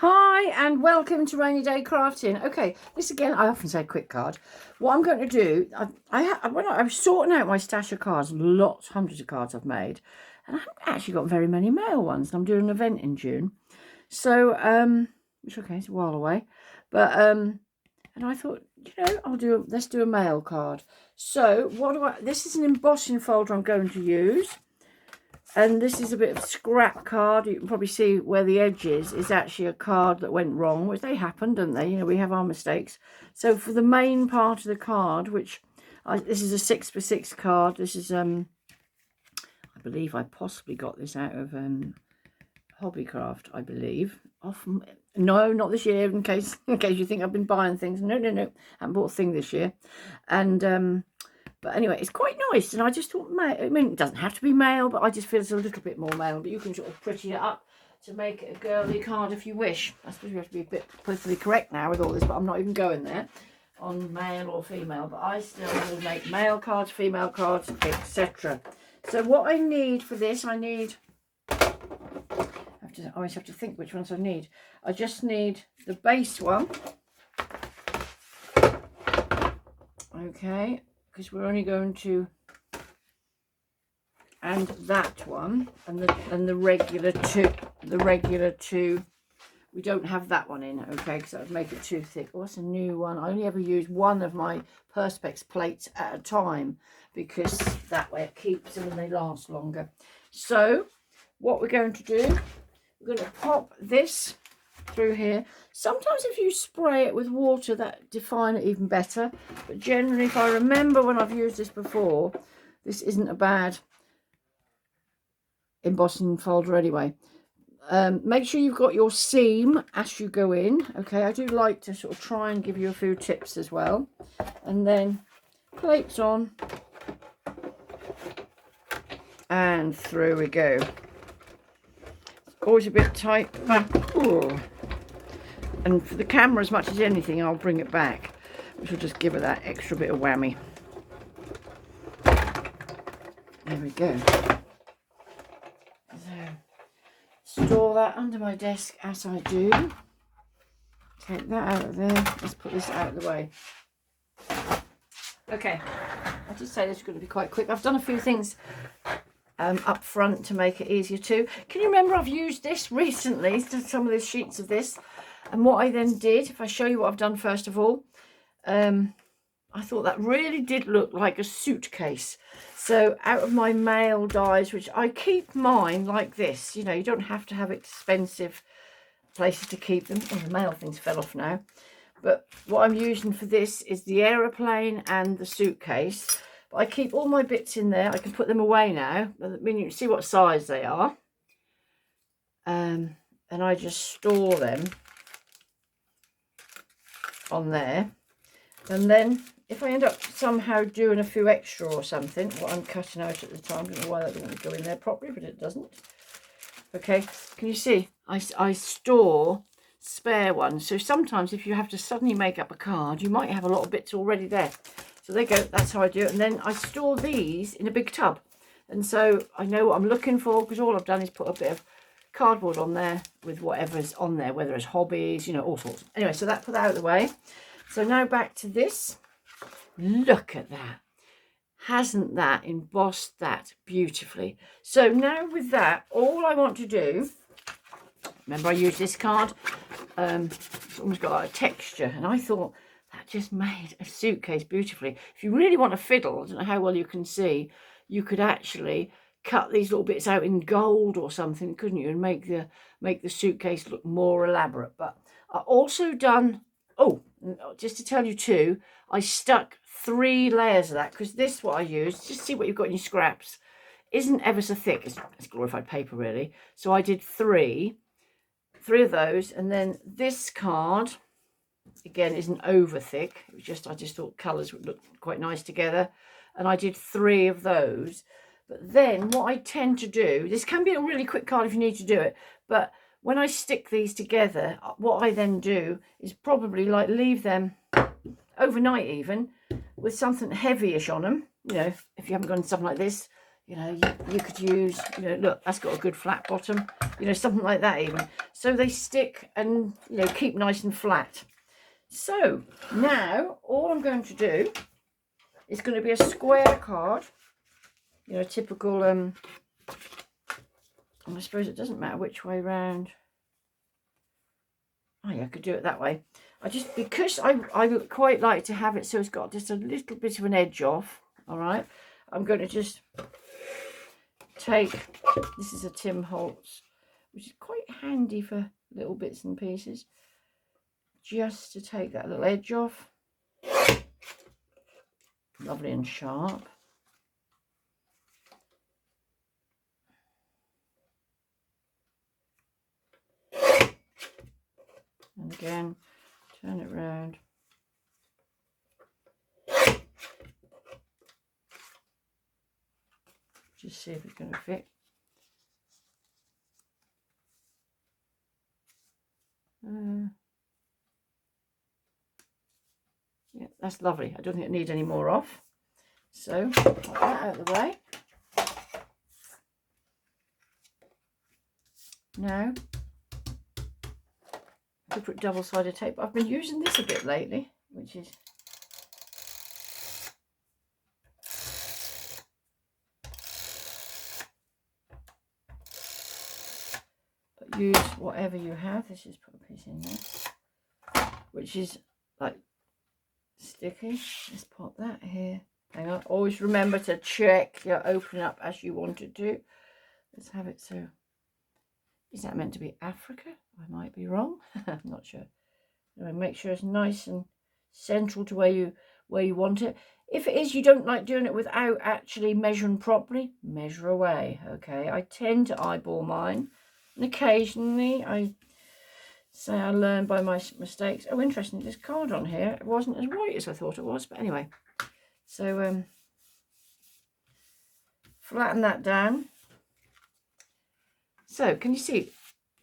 Hi and welcome to Rainy Day Crafting. Okay, this again, I often say quick card. What I'm going to do, when I was sorting out my stash of cards, hundreds of cards I've made, and I haven't actually got very many mail ones. I'm doing an event in June, so which okay, it's a while away, but and I thought, let's do a mail card. So this is an embossing folder I'm going to use. And this is a bit of a scrap card. You can probably see where the edge is actually a card that went wrong, which they happen, don't they? You know, we have our mistakes. So for the main part of the card, this is a 6x6 card. This is, I believe I possibly got this out of Hobbycraft, I believe. No, not this year, in case you think I've been buying things. No. I haven't bought a thing this year. And, but anyway, it's quite nice, and I just thought, I mean, it doesn't have to be male, but I just feel it's a little bit more male. But you can sort of pretty it up to make it a girly card if you wish. I suppose you have to be a bit politically correct now with all this, but I'm not even going there on male or female. But I still will make male cards, female cards, etc. So what I need for this, I always have to think which ones I need. I just need the base one. Okay. Because we're only going to, and that one, and the regular two, we don't have that one in, okay, because that would make it too thick. Oh, that's a new one. I only ever use one of my Perspex plates at a time, because that way it keeps them and they last longer. So what we're going to do, we're going to pop this through here. Sometimes if you spray it with water, that define it even better, but generally, if I remember when I've used this before, this isn't a bad embossing folder anyway. Make sure you've got your seam as you go in. Okay, I do like to sort of try and give you a few tips as well. And then plates on, and through we go. Always a bit tight, but ooh. And for the camera, as much as anything, I'll bring it back, which will just give it that extra bit of whammy. There we go. So, store that under my desk as I do. Take that out of there. Let's put this out of the way. Okay, I did say this is going to be quite quick. I've done a few things up front to make it easier too. Can you remember I've used this recently, some of the sheets of this? And what I then did, if I show you what I've done first of all, I thought that really did look like a suitcase. So out of my mail dies, which I keep mine like this, you know, you don't have to have expensive places to keep them. Oh, the mail things fell off now. But what I'm using for this is the aeroplane and the suitcase. But I keep all my bits in there. I can put them away now. I mean, you can see what size they are. And I just store them on there. And then if I end up somehow doing a few extra or something, what I'm cutting out at the time, I don't know why that doesn't go in there properly, but it doesn't. Okay, can you see? I store spare ones. So sometimes if you have to suddenly make up a card, you might have a lot of bits already there. So there you go, that's how I do it. And then I store these in a big tub. And so I know what I'm looking for, because all I've done is put a bit of cardboard on there with whatever's on there, whether it's hobbies, you know, all sorts. Anyway, so put that out of the way. So now back to this. Look at that. Hasn't that embossed that beautifully? So now with that, all I want to do, remember I used this card, it's almost got like a texture, and I thought that just made a suitcase beautifully. If you really want to fiddle, I don't know how well you can see, you could actually cut these little bits out in gold or something, couldn't you, and make the suitcase look more elaborate. But I also done, oh, just to tell you too, I stuck 3 layers of that, because this, what I used, just see what you've got in your scraps, isn't ever so thick. It's glorified paper really. So I did three of those, and then this card again isn't over thick. It was just, I just thought colours would look quite nice together, and I did 3 of those. But then what I tend to do, this can be a really quick card if you need to do it, but when I stick these together, what I then do is probably like leave them overnight even with something heavyish on them. You know, if you haven't got something like this, you know, you could use, you know, look, that's got a good flat bottom, you know, something like that even. so they stick and, you know, keep nice and flat. So now all I'm going to do is going to be a square card, you know, typical, and I suppose it doesn't matter which way round. Oh yeah, I could do it that way. Because I quite like to have it so it's got just a little bit of an edge off. All right, I'm going to just take, this is a Tim Holtz, which is quite handy for little bits and pieces, just to take that little edge off. Lovely and sharp. And again, turn it round. Just see if it's going to fit. Yeah, that's lovely. I don't think it needs any more off. So, put that out of the way. Now, I could put double-sided tape. I've been using this a bit lately, which is but use whatever you have. Let's just put a piece in there, which is like sticky. Let's pop that here. Hang on. Always remember to check your open up as you want it to. Let's have it so. Is that meant to be Africa? I might be wrong. I'm not sure. Anyway, make sure it's nice and central to where you want it. If it is, you don't like doing it without actually measuring properly, measure away. Okay, I tend to eyeball mine, and occasionally I say I learn by my mistakes. Oh, interesting, this card on here, it wasn't as white as I thought it was, but anyway. So flatten that down. So can you see,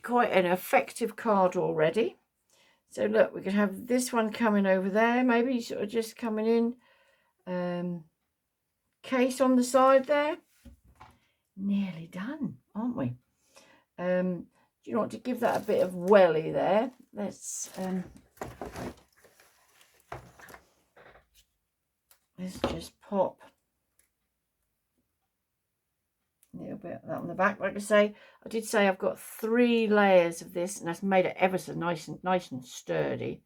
quite an effective card already. So look, we could have this one coming over there, maybe sort of just coming in. Case on the side there. Nearly done, aren't we? Do you want to give that a bit of welly there? Let's just pop a little bit of that on the back. Like I say, I did say I've got 3 layers of this, and that's made it ever so nice and sturdy.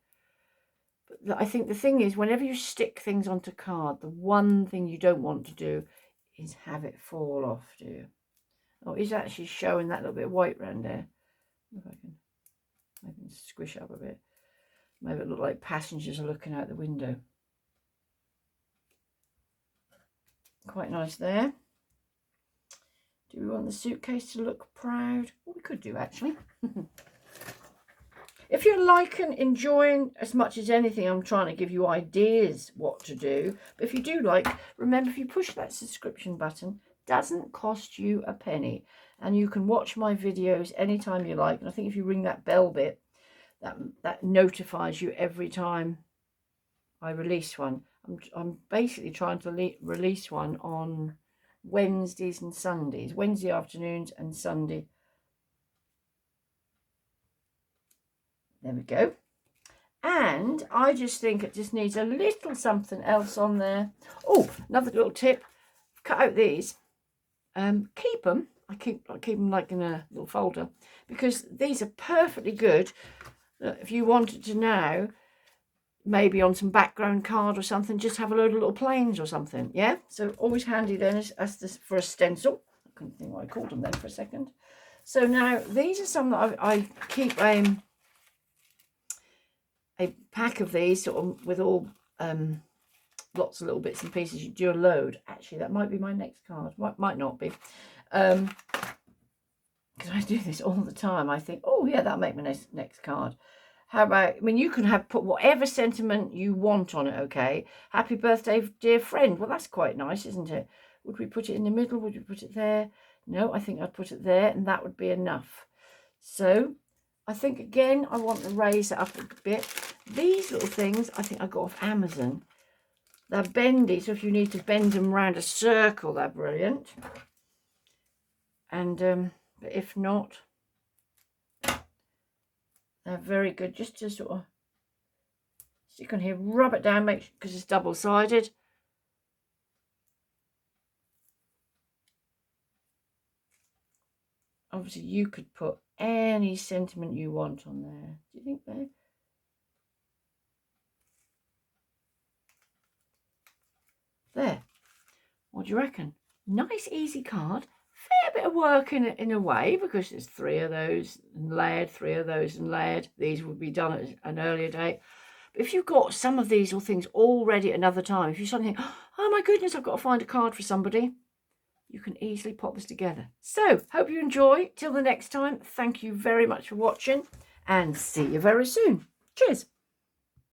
But I think the thing is, whenever you stick things onto card, the one thing you don't want to do is have it fall off, do you? Oh, it's actually showing that little bit of white around there. If I can squish up a bit. Maybe it look like passengers are looking out the window. Quite nice there. Do we want the suitcase to look proud? Well, we could do, actually. If you're liking, enjoying as much as anything, I'm trying to give you ideas what to do. But if you do like, remember, if you push that subscription button, it doesn't cost you a penny. And you can watch my videos anytime you like. And I think if you ring that bell bit, that notifies you every time I release one. I'm basically trying to release one on Wednesdays and Sundays, Wednesday afternoons and Sunday. There we go. And I just think it just needs a little something else on there. Oh, another little tip. Cut out these. Keep them. I keep them like in a little folder, because these are perfectly good. If you wanted to now, maybe on some background card or something, just have a load of little planes or something. Yeah, so always handy then as this for a stencil. I couldn't think what I called them then for a second. So now these are some that I keep a pack of these sort of with all lots of little bits and pieces. You do a load. Actually, that might be my next card. Might not be, because I do this all the time. I think, oh yeah, that'll make my next card. How about, I mean, you can put whatever sentiment you want on it, okay? Happy birthday, dear friend. Well, that's quite nice, isn't it? Would we put it in the middle? Would we put it there? No, I think I'd put it there, and that would be enough. So I think, again, I want to raise it up a bit. These little things, I think I got off Amazon. They're bendy, so if you need to bend them around a circle, they're brilliant. And but if not, They're very good just to sort of stick on here, rub it down, make because it's double-sided. Obviously, you could put any sentiment you want on there. Do you think there? There. What do you reckon? Nice, easy card. Fair bit of work in a way, because there's 3 of those and layered, 3 of those and layered. These would be done at an earlier date. But if you've got some of these or things all ready at another time, if you suddenly think, oh my goodness, I've got to find a card for somebody, you can easily pop this together. So, hope you enjoy. Till the next time, thank you very much for watching and see you very soon. Cheers.